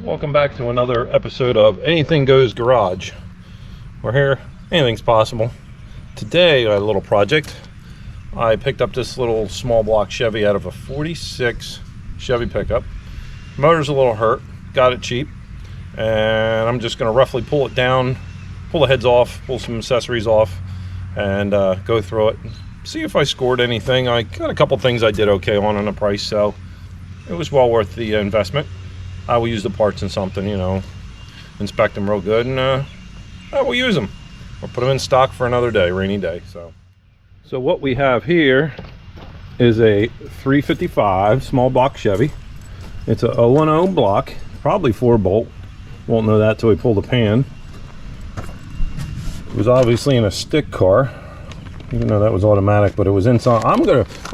Welcome back to another episode of Anything Goes Garage. We're here, anything's possible. Today, I had a little project. I picked up this little small block Chevy out of a 46 Chevy pickup. Motor's a little hurt, got it cheap, and I'm just gonna roughly pull it down, pull the heads off, pull some accessories off, and go through it. See if I scored anything. I got a couple things I did okay on the price, so it was well worth the investment. I will use the parts in something, you know, inspect them real good, and I will use them. Or put them in stock for another day, rainy day. So what we have here is a 355 small block Chevy. It's a 010 block, probably 4-bolt. Won't know that till we pull the pan. It was obviously in a stick car, even though that was automatic, but it was inside. I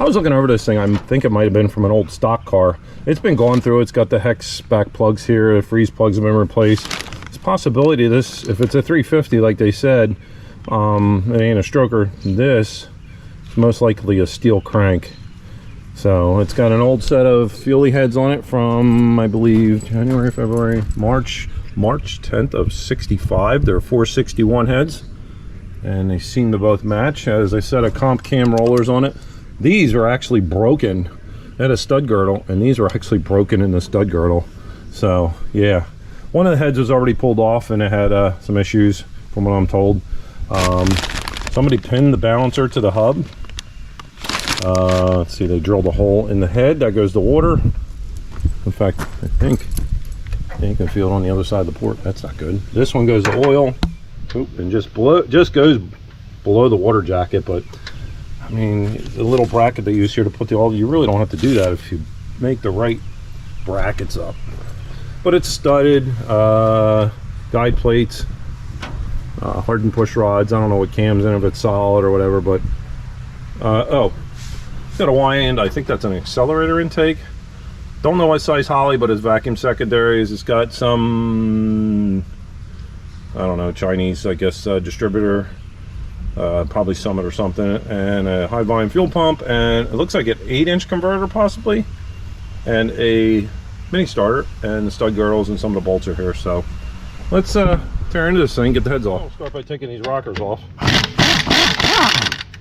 was looking over this thing. I think it might have been from an old stock car. It's been gone through. It's got the hex back plugs here. The freeze plugs have been replaced. It's a possibility this, if it's a 350 like they said, it ain't a stroker. This is most likely a steel crank. So it's got an old set of fuelie heads on it from, I believe, January, February, March 10th of 65. They're 461 heads, and they seem to both match. As I said, a comp cam rollers on it. These are actually broken. They had a stud girdle, and these are actually broken in the stud girdle. So yeah, one of the heads was already pulled off, and it had some issues from what I'm told. Somebody pinned the balancer to the hub. Let's see, they drilled a hole in the head. That goes the water. In fact, I think you can feel it on the other side of the port. That's not good. This one goes to oil. Oop, and just goes below the water jacket. But I mean, the little bracket they use here to put the oil, you really don't have to do that if you make the right brackets up. But it's studded, guide plates, hardened push rods. I don't know what cam's in, if it's solid or whatever, but oh, it's got a Y end. I think that's an accelerator intake. Don't know what size Holly, but it's vacuum secondaries. It's got some, I don't know, Chinese, I guess, distributor, probably Summit or something, and a high volume fuel pump, and it looks like an 8-inch converter possibly, and a mini starter, and the stud girdles, and some of the bolts are here. So let's tear into this thing, get the heads off. I'll start by taking these rockers off.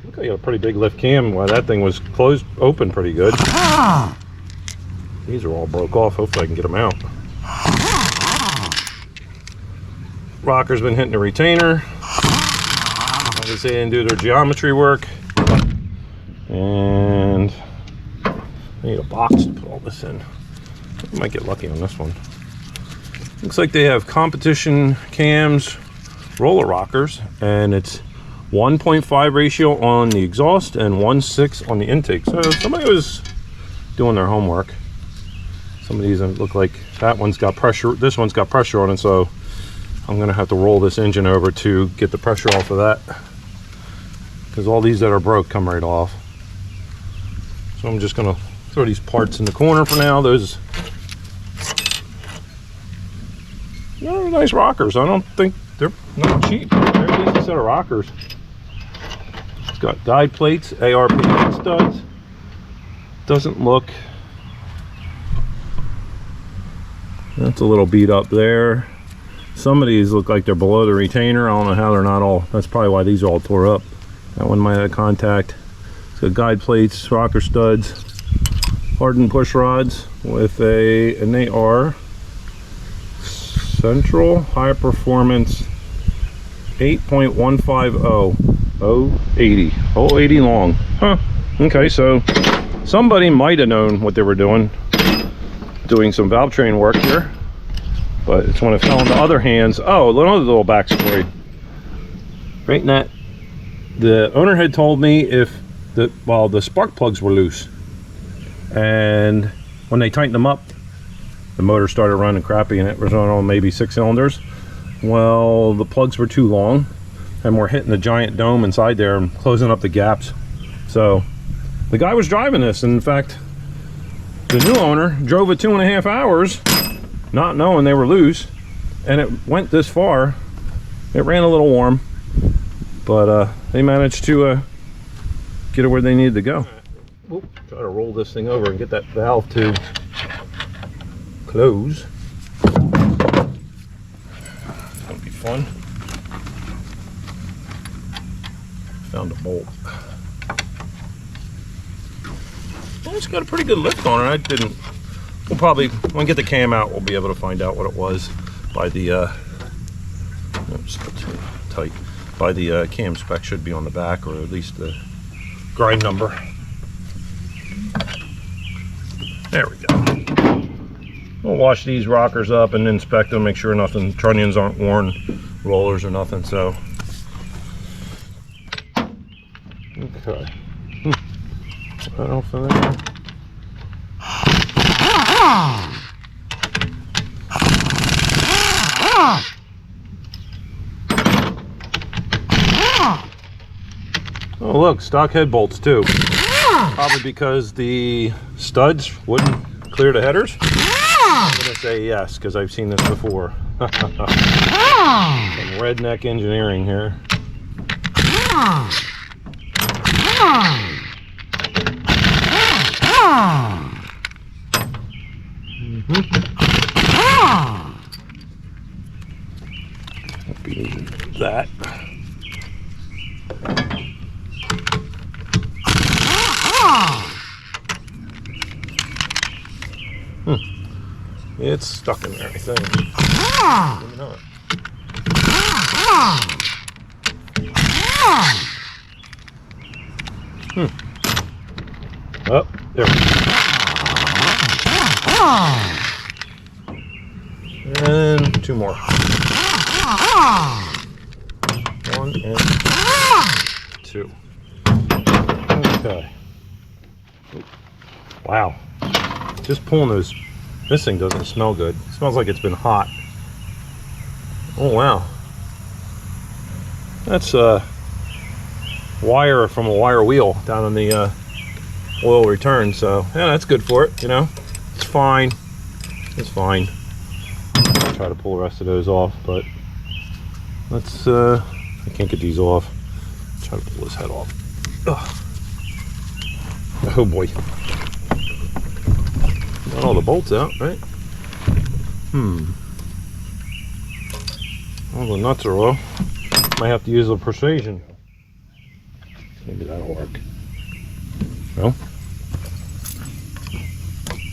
Look, I got a pretty big lift cam. Well, that thing was closed open pretty good. These are all broke off. Hopefully I can get them out. Rocker's been hitting the retainer. Obviously they didn't do their geometry work. And I need a box to put all this in. I might get lucky on this one. Looks like they have competition cams, roller rockers, and it's 1.5 ratio on the exhaust and 1.6 on the intake. So somebody was doing their homework. Some of these look like that one's got pressure, this one's got pressure on it, so I'm gonna have to roll this engine over to get the pressure off of that, because all these that are broke come right off. So I'm just gonna throw these parts in the corner for now. Those are nice rockers. I don't think they're not cheap. They're a decent set of rockers. It's got guide plates, ARP studs. Doesn't look, that's a little beat up there. Some of these look like they're below the retainer. I don't know how they're not all, that's probably why these are all tore up. That one might have contact. It's got guide plates, rocker studs, hardened push rods with and they are Central High Performance 8.150 080 080 long. Huh. Okay, so somebody might have known what they were doing some valve train work here, but it's when it fell into other hands. Oh, another little backstory. Right in that, the owner had told me if the spark plugs were loose, and when they tightened them up, the motor started running crappy, and it was on maybe 6 cylinders. Well, the plugs were too long, and we're hitting the giant dome inside there and closing up the gaps. So the guy was driving this, and in fact, the new owner drove it 2.5 hours, not knowing they were loose, and it went this far. It ran a little warm, but they managed to get it where they needed to go. Try to roll this thing over and get that valve to close. one. Found a bolt. Well, it's got a pretty good lift on it. I didn't. We'll probably, when we get the cam out, we'll be able to find out what it was by the. Oops, that's too tight. By the cam spec should be on the back, or at least the grind number. There we go. We'll wash these rockers up and inspect them, make sure nothing, trunnions aren't worn, rollers or nothing. So, okay. Right off of there. Oh look, stock head bolts too. Probably because the studs wouldn't clear the headers. I'm gonna say yes, because I've seen this before. Some redneck engineering here. Won't be needing that. It's stuck in there, I think. Maybe not. Oh, there we go. And two more. One and two. Okay. Wow. Just pulling those. This thing doesn't smell good. It smells like it's been hot. Oh wow. That's wire from a wire wheel down on the oil return. So yeah, that's good for it, you know. It's fine. It's fine. I'll try to pull the rest of those off, but let's I can't get these off. Try to pull this head off. Ugh. Oh boy. Got all the bolts out, right? All the nuts are off. Might have to use a precision. Maybe that'll work. No?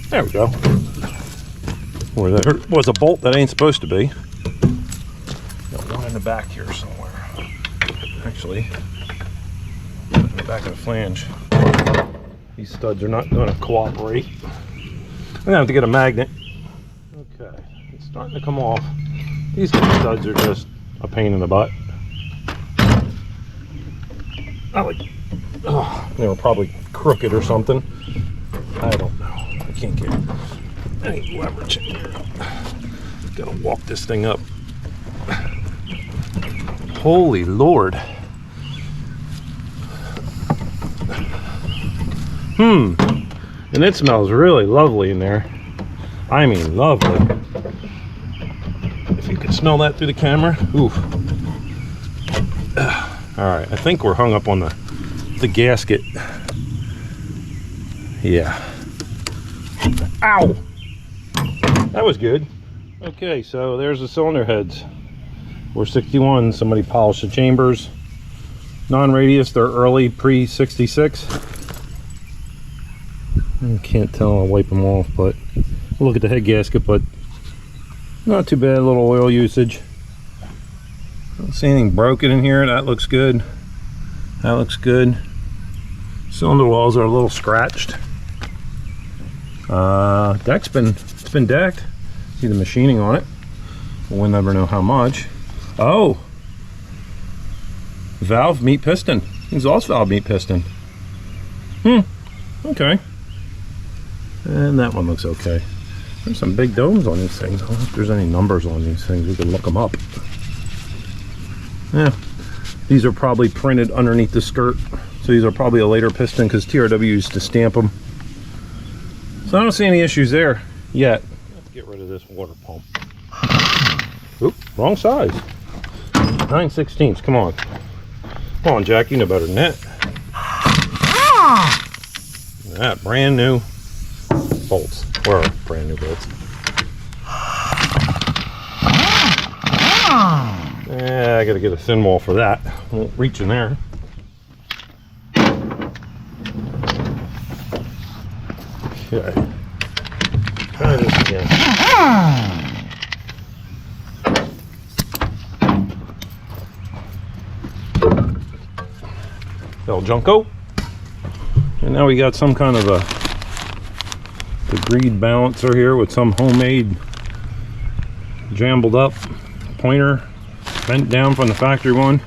There we go. Or there was a bolt that ain't supposed to be. Got one in the back here somewhere. Actually, in the back of the flange. These studs are not going to cooperate. I'm gonna have to get a magnet. Okay, it's starting to come off. These studs are just a pain in the butt. They were probably crooked or something. I don't know. I can't get any leverage in here. Gotta walk this thing up. Holy Lord. And it smells really lovely in there. I mean, lovely. If you could smell that through the camera. Oof. All right, I think we're hung up on the gasket. Yeah. Ow! That was good. Okay, so there's the cylinder heads. 461, somebody polished the chambers. Non-radius, they're early pre-66. I can't tell, I'll wipe them off, but look at the head gasket, but not too bad, a little oil usage. Don't see anything broken in here. That looks good. That looks good. Cylinder walls are a little scratched. Deck's been decked. See the machining on it. We'll never know how much. Oh, valve meet piston. Exhaust valve meet piston. Okay. And that one looks okay. There's some big domes on these things. I don't know if there's any numbers on these things. We can look them up. Yeah, these are probably printed underneath the skirt. So these are probably a later piston because TRW used to stamp them. So I don't see any issues there yet. Let's get rid of this water pump. Oop, wrong size. 9/16. Come on. Come on, Jack, you know better than that. That brand new bolts. Or brand new bolts. Yeah, I gotta get a thin wall for that. Won't reach in there. Okay. Try this again. El Junko. And now we got some kind of a degreed balancer here with some homemade jambled up pointer bent down from the factory one,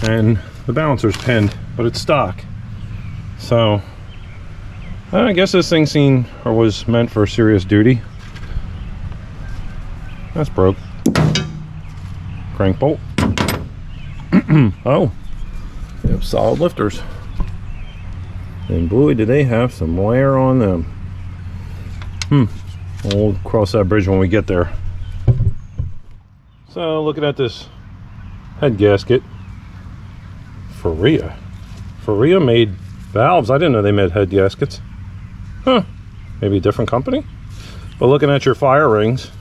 and the balancer's pinned, but it's stock. So I guess this thing was meant for serious duty. That's broke. Crank bolt. Oh, they have solid lifters, and boy do they have some wear on them. We'll cross that bridge when we get there. So looking at this head gasket, Faria made valves. I didn't know they made head gaskets. Maybe a different company. But looking at your fire rings,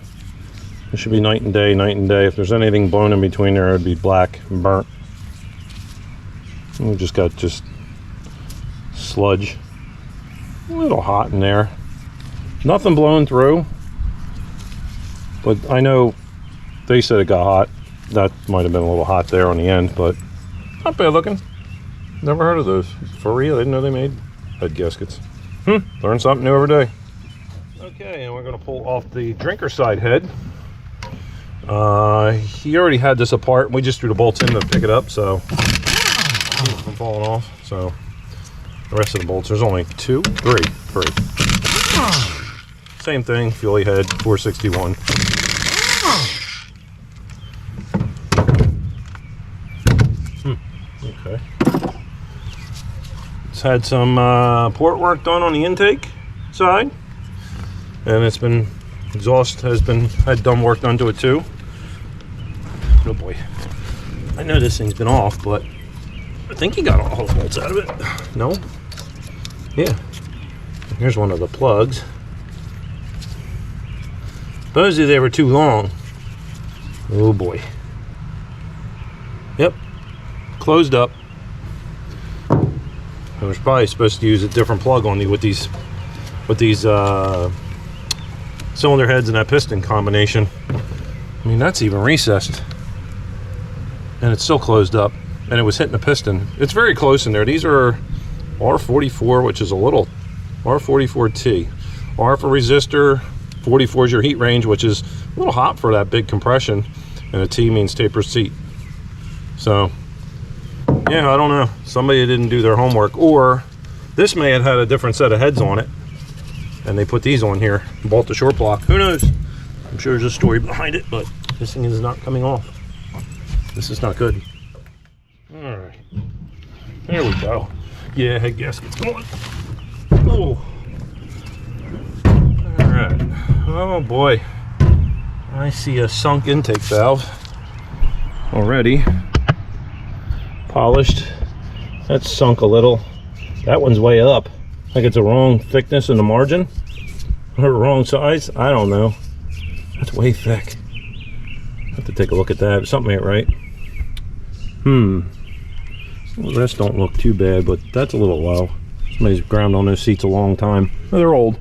it should be night and day, night and day. If there's anything blown in between there, it'd be black and burnt. And we just got sludge. A little hot in there. Nothing blown through. But I know they said it got hot. That might have been a little hot there on the end, but not bad looking. Never heard of those. Faria, I didn't know they made head gaskets. Learn something new every day. Okay, and we're going to pull off the drinker side head. He already had this apart. We just threw the bolts in to pick it up, so from falling off. So the rest of the bolts, there's only three. Same thing, fuelie head, 461. Okay. It's had some port work done on the intake side, and it's been exhaust had done work done to it too. Oh boy, I know this thing's been off, but I think he got all the bolts out of it. No? Yeah. Here's one of the plugs. Supposedly they were too long. Oh boy. Yep. Closed up. I was probably supposed to use a different plug on with these cylinder heads and that piston combination. I mean, that's even recessed, and it's still closed up, and it was hitting the piston. It's very close in there. These are R44, which is a little R44T. R for resistor, 44 is your heat range, which is a little hot for that big compression, and a T means taper seat. So yeah, I don't know. Somebody didn't do their homework, or this may have had a different set of heads on it, and they put these on here, bought the short block. Who knows? I'm sure there's a story behind it, but this thing is not coming off. This is not good. All right, there we go. Yeah, head gasket's going. Oh, all right. Oh boy, I see a sunk intake valve already. Polished. That's sunk a little. That one's way up. Like it's a wrong thickness in the margin, or wrong size. I don't know. That's way thick. Have to take a look at that. Something ain't right. Well, the rest don't look too bad, but that's a little low. Somebody's ground on those seats a long time. Oh, they're old.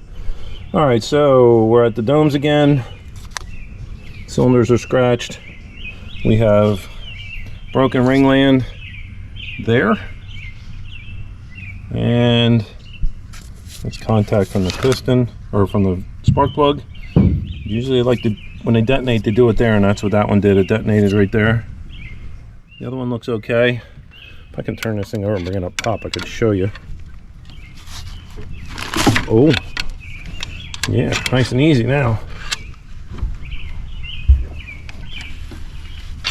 All right, so we're at the domes again. Cylinders are scratched. We have broken ringland there, and that's contact from the piston or from the spark plug. Usually like to, when they detonate, they do it there, and that's what that one did. It detonated right there. The other one looks okay. If I can turn this thing over and bring it up top, I could show you. Oh yeah, nice and easy now.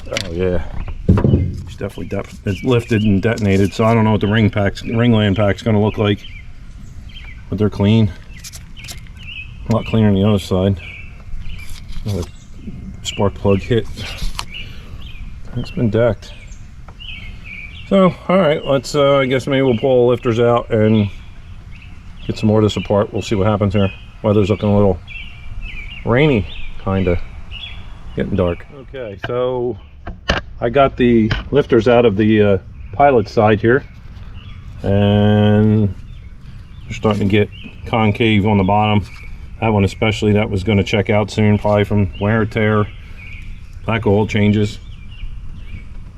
Oh yeah, it's definitely it's lifted and detonated, so I don't know what the ringland pack's going to look like, but they're clean. A lot cleaner on the other side. Another spark plug hit. It's been decked. So all right, let's I guess maybe we'll pull the lifters out and get some more of this apart. We'll see what happens here. Weather's looking a little rainy, kinda getting dark. Okay, so I got the lifters out of the pilot side here, and we're starting to get concave on the bottom. That one especially, that was going to check out soon, probably from wear and tear, lack of oil changes.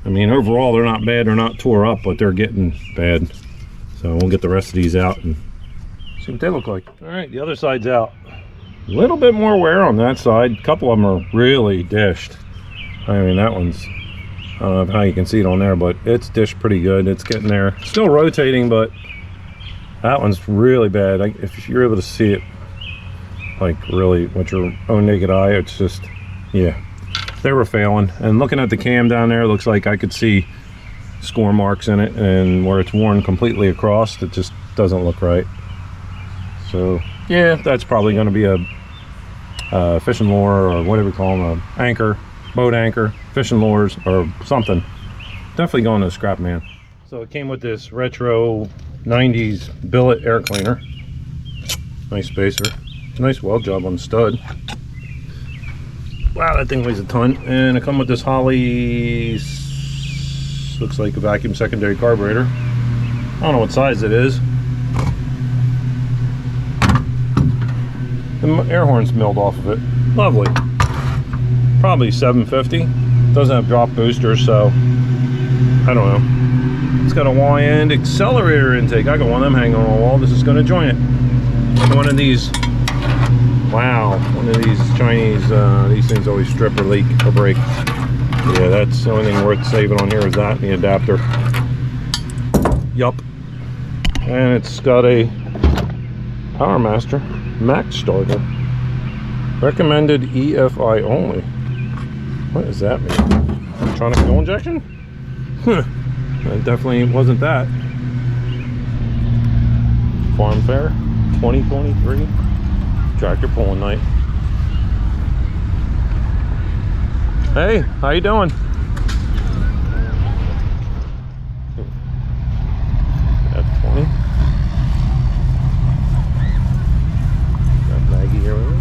I mean, overall they're not bad, they're not tore up, but they're getting bad. So we'll get the rest of these out and see what they look like. All right, the other side's out. A little bit more wear on that side. A couple of them are really dished. I mean, that one's, I don't know how you can see it on there, but it's dished pretty good. It's getting there. Still rotating, but that one's really bad. If you're able to see it, like really with your own naked eye, it's just, yeah, they were failing. And looking at the cam down there, it looks like I could see score marks in it, and where it's worn completely across, it just doesn't look right. So yeah, that's probably going to be a fishing lure, or whatever we call them, a anchor, boat anchor, fishing lures, or something. Definitely going to the scrap man. So it came with this retro 90s billet air cleaner. Nice spacer, nice weld job on the stud. Wow, that thing weighs a ton. And it come with this Holley, looks like a vacuum secondary carburetor. I don't know what size it is. The air horn's milled off of it. Lovely. Probably 750. Doesn't have drop boosters, so I don't know. It's got a Y-end accelerator intake. I got one of them hanging on the wall. This is going to join it. One of these. Wow. One of these Chinese. These things always strip or leak or break. Yeah, that's the only thing worth saving on here is that and the adapter. Yup. And it's got a PowerMaster Max starter. Recommended EFI only. What does that mean? Electronic fuel injection? That definitely wasn't that. Farm Fair 2023 tractor pulling night. Hey, how you doing? F20. Got Maggie here with me.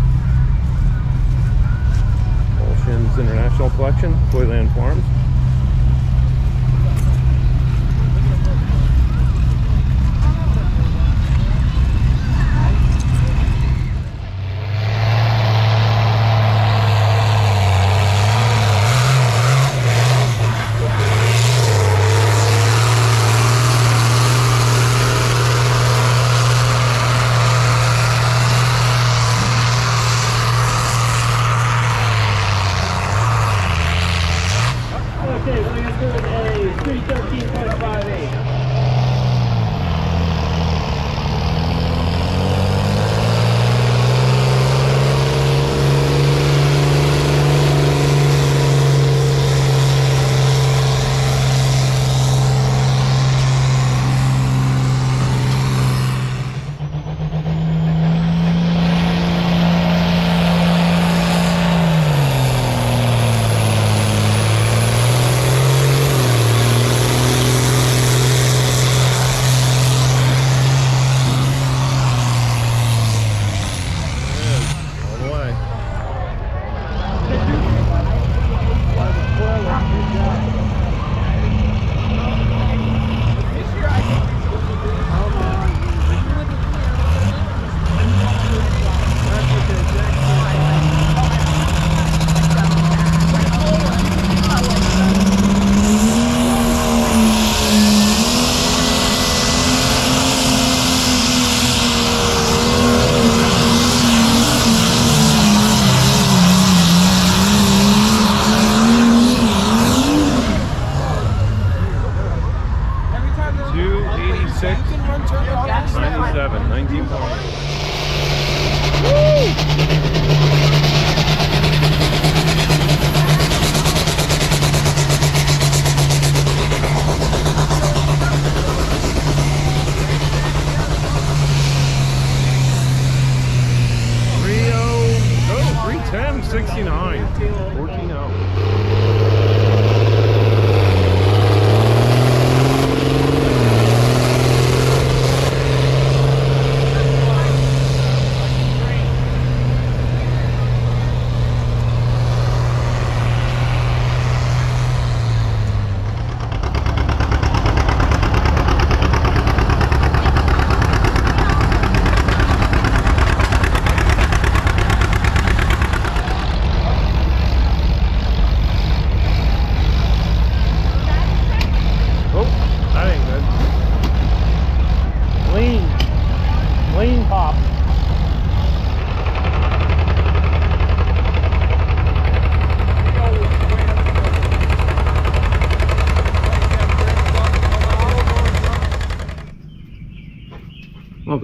Oceans International Collection, Toyland Farms.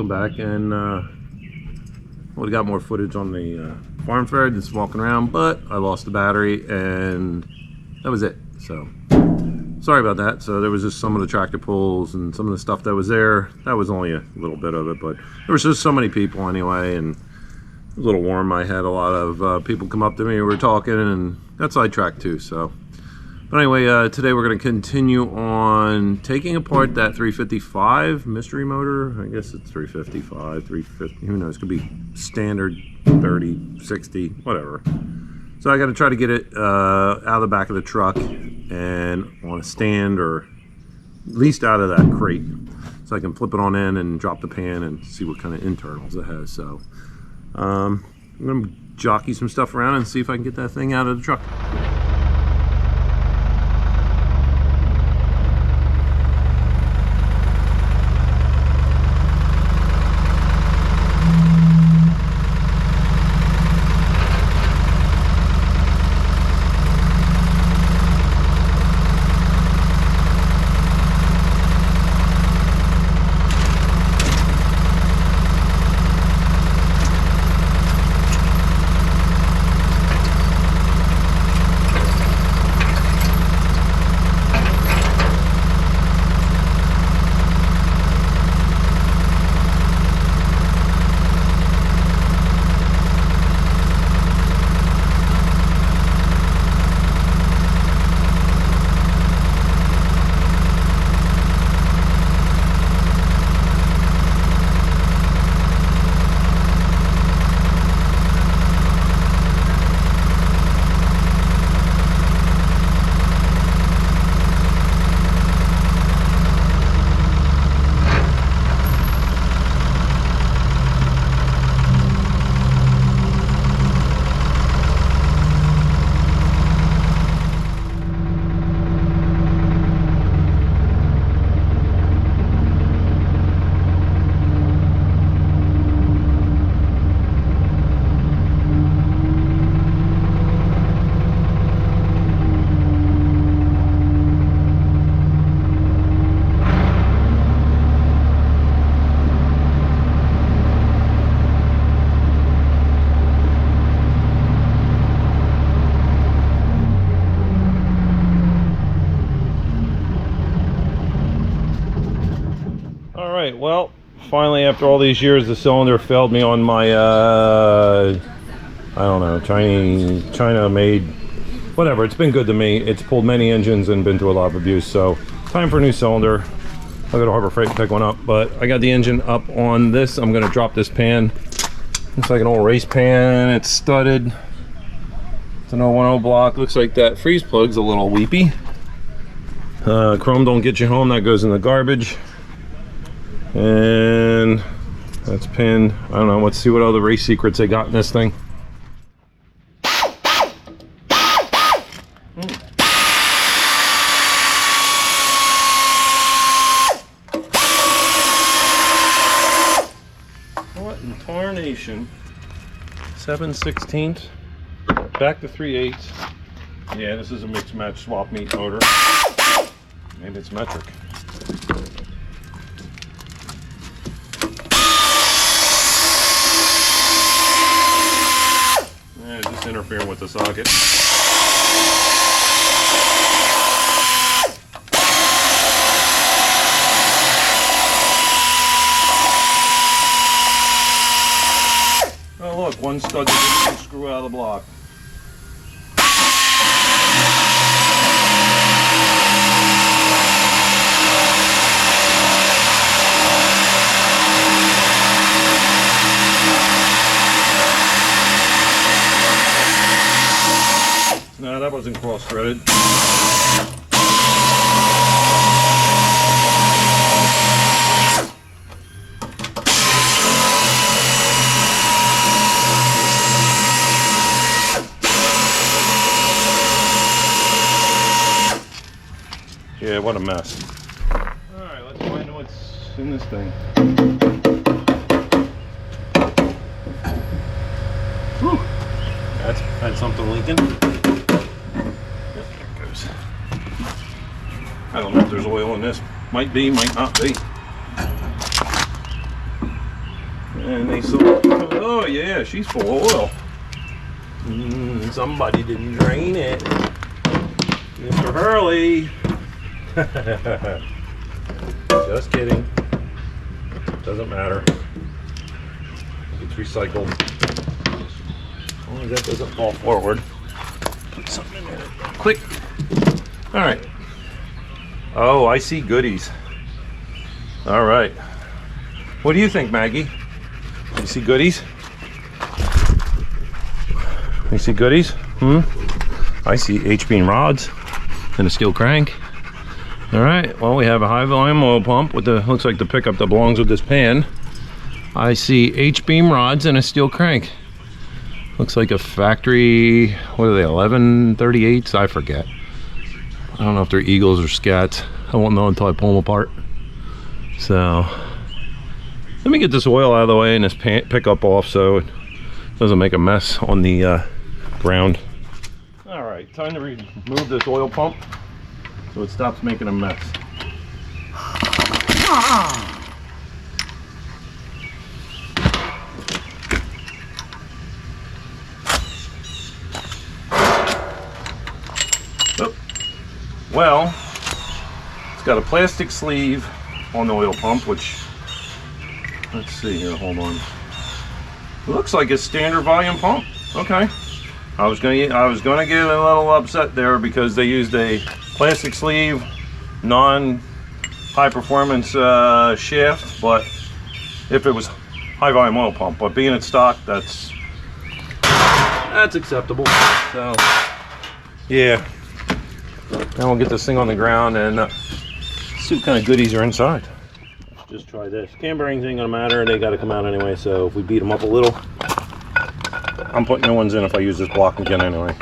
welcome back. And would have got more footage on the farm fair, just walking around, but I lost the battery and that was it. So sorry about that. So there was just some of the tractor pulls and some of the stuff that was there. That was only a little bit of it, but there was just so many people anyway, and it was a little warm. I had a lot of people come up to me, we were talking, and got sidetracked too. So but anyway, today we're going to continue on taking apart that 355 mystery motor. I guess it's 355, 350, who knows, could be standard 30, 60, whatever. So I got to try to get it out of the back of the truck and on a stand, or at least out of that crate, so I can flip it on in and drop the pan and see what kind of internals it has. So I'm going to jockey some stuff around and see if I can get that thing out of the truck. Well, finally, after all these years, the cylinder failed me on my I don't know, China made, whatever. It's been good to me. It's pulled many engines and been through a lot of abuse, so time for a new cylinder. I'll go to Harbor Freight and pick one up, but I got the engine up on this. I'm going to drop this pan. Looks like an old race pan. It's studded. It's an 010 block. Looks like that freeze plug's a little weepy. Chrome don't get you home. That goes in the garbage. And that's pinned. I don't know. Let's see what other race secrets they got in this thing. What in tarnation? 7/16, back to 3/8. Yeah, this is a mixed match swap meet motor. Maybe it's metric. Just interfering with the socket. Oh look, one stud that didn't screw out of the block. No, that wasn't cross-threaded. Yeah, what a mess. Alright, let's find out what's in this thing. Whew. That's had something leaking. I don't know if there's oil in this. Might be, might not be. And they saw, oh yeah, she's full of oil. Somebody didn't drain it. Mr. Hurley. Just kidding. Doesn't matter. It's recycled. As long as that doesn't fall forward. Put something in there. Quick. Alright. Oh, I see goodies. Alright. What do you think, Maggie? You see goodies? You see goodies? I see H-beam rods and a steel crank. Alright, well, we have a high volume oil pump with the, looks like the pickup that belongs with this pan. I see H-beam rods and a steel crank. Looks like a factory, what are they, 1138s? I forget. I don't know if they're Eagles or Scats. I won't know until I pull them apart. So, let me get this oil out of the way and this pickup off so it doesn't make a mess on the ground. Alright, time to remove this oil pump so it stops making a mess. Oh. Well, it's got a plastic sleeve on the oil pump, which, let's see here, hold on. It looks like a standard volume pump. Okay. I was gonna get a little upset there because they used a plastic sleeve, non-high performance shaft, but if it was high volume oil pump, but being in stock, that's acceptable. So yeah, now we'll get this thing on the ground and see what kind of goodies are inside. Just try this. Cam bearings ain't gonna matter, they gotta come out anyway, so if we beat them up a little, I'm putting new ones in if I use this block again anyway.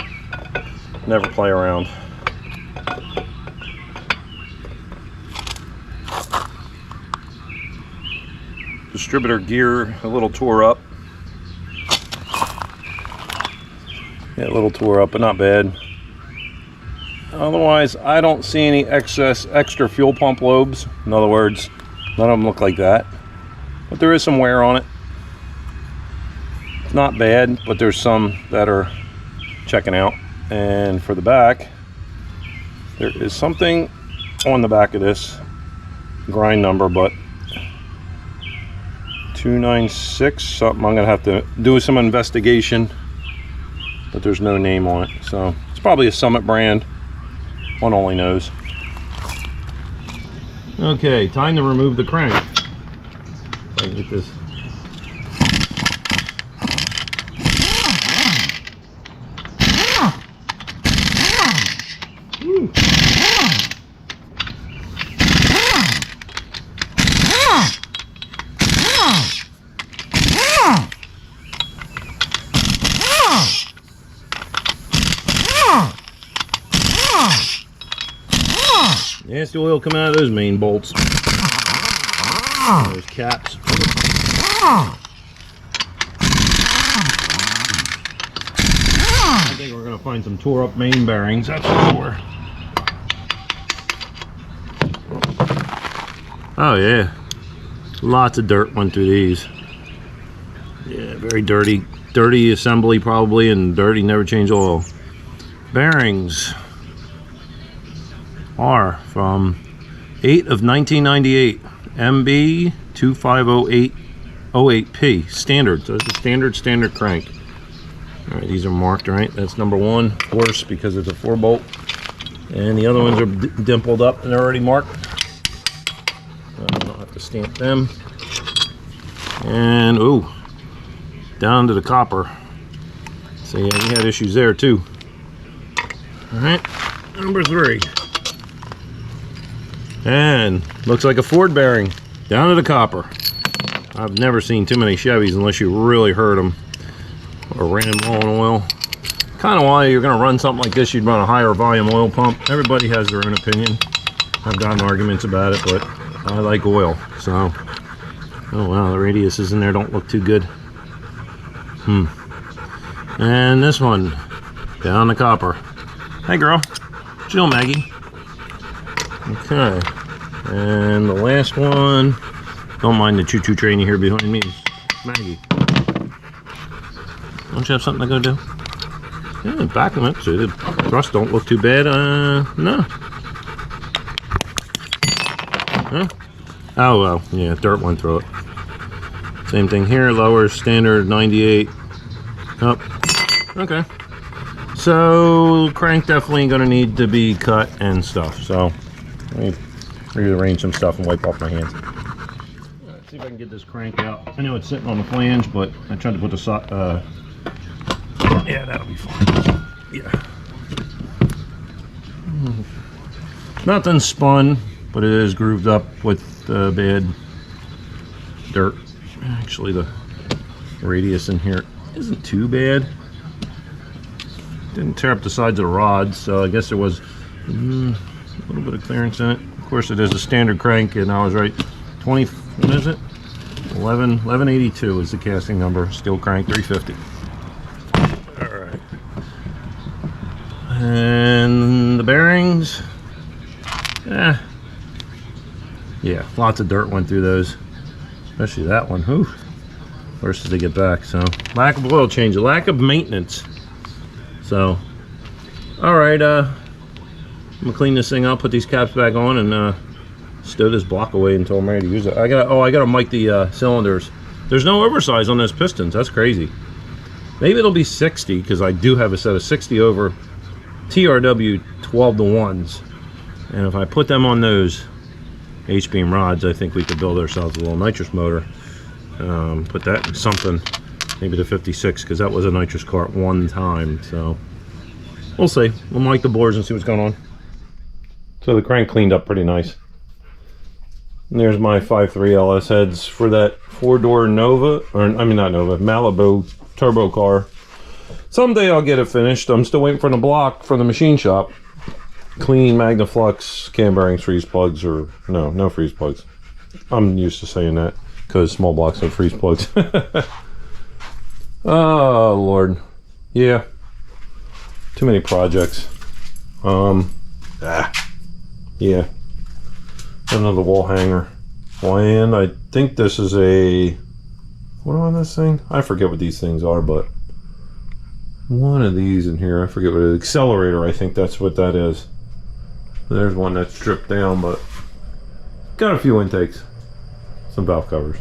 Never play around. Distributor gear a little tore up. Yeah, a little tore up, but not bad. Otherwise, I don't see any extra fuel pump lobes. In other words, none of them look like that. But there is some wear on it. It's not bad, but there's some that are checking out. And for the back, there is something on the back of this grind number, but 296 something. I'm gonna have to do some investigation, but there's no name on it, so it's probably a Summit brand. One only knows. Okay, time to remove the crank. If I can get this. Woo. Nasty oil coming out of those main bolts. Those caps. I think we're going to find some tore up main bearings, that's for sure. Oh yeah, lots of dirt went through these. Yeah, very dirty assembly probably, and dirty, never change oil. Bearings are from 8 of 1998, MB 250808P, standard. So it's a standard crank. All right, these are marked, right? That's number 1, of course, because it's a 4-bolt, and the other ones are dimpled up and they're already marked. I don't have to stamp them. And ooh, down to the copper. So yeah, we had issues there too. All right, number 3. And looks like a Ford bearing down to the copper. I've never seen too many Chevys unless you really hurt them or ran them low on oil. Kind of why you're going to run something like this, you'd run a higher volume oil pump. Everybody has their own opinion. I've gotten arguments about it, but I like oil. So, oh wow, the radiuses in there don't look too good. And this one down the copper. Hey girl, what you doing, Maggie? Okay, and the last one, don't mind the choo-choo train you hear behind me, Maggie. Don't you have something to go do? Yeah, back of it. See, the thrust don't look too bad. No. Huh? Oh, well, yeah, dirt went through it. Same thing here, lower standard 98. Up. Okay. So, crank definitely going to need to be cut and stuff. So, let me rearrange some stuff and wipe off my hands. Let's see if I can get this crank out. I know it's sitting on the flange, but I tried to put the yeah, that'll be fine. Yeah. Nothing spun, but it is grooved up with bad dirt. Actually, the radius in here isn't too bad. Didn't tear up the sides of the rods, so I guess there was a little bit of clearance in it. Of course, it is a standard crank, and I was right. 20, what is it? 1182 is the casting number. Steel crank, 350. All right. And the bearings, yeah, lots of dirt went through those, especially that one. Whew. First as they get back. So lack of oil change, a lack of maintenance. So, all right, I'm gonna clean this thing up, put these caps back on, and stow this block away until I'm ready to use it. I gotta mic the cylinders. There's no oversize on those pistons. That's crazy. Maybe it'll be 60 because I do have a set of 60 over TRW 12-to-1s, and if I put them on those H-beam rods, I think we could build ourselves a little nitrous motor. Put that in something, maybe the 56, because that was a nitrous cart one time. So we'll see. We'll mic the boards and see what's going on. So the crank cleaned up pretty nice. And there's my 5.3 LS heads for that 4-door Nova, or I mean not Nova, Malibu turbo car. Someday I'll get it finished. I'm still waiting for the block from the machine shop. Clean Magnaflux cam bearings, freeze plugs, or no freeze plugs. I'm used to saying that because small blocks have freeze plugs. Oh Lord, yeah, too many projects. Yeah, another wall hanger. And I think this is a, what on this thing? I forget what these things are, but one of these in here, I forget what it is. Accelerator, I think that's what that is. There's one that's stripped down, but got a few intakes, some valve covers.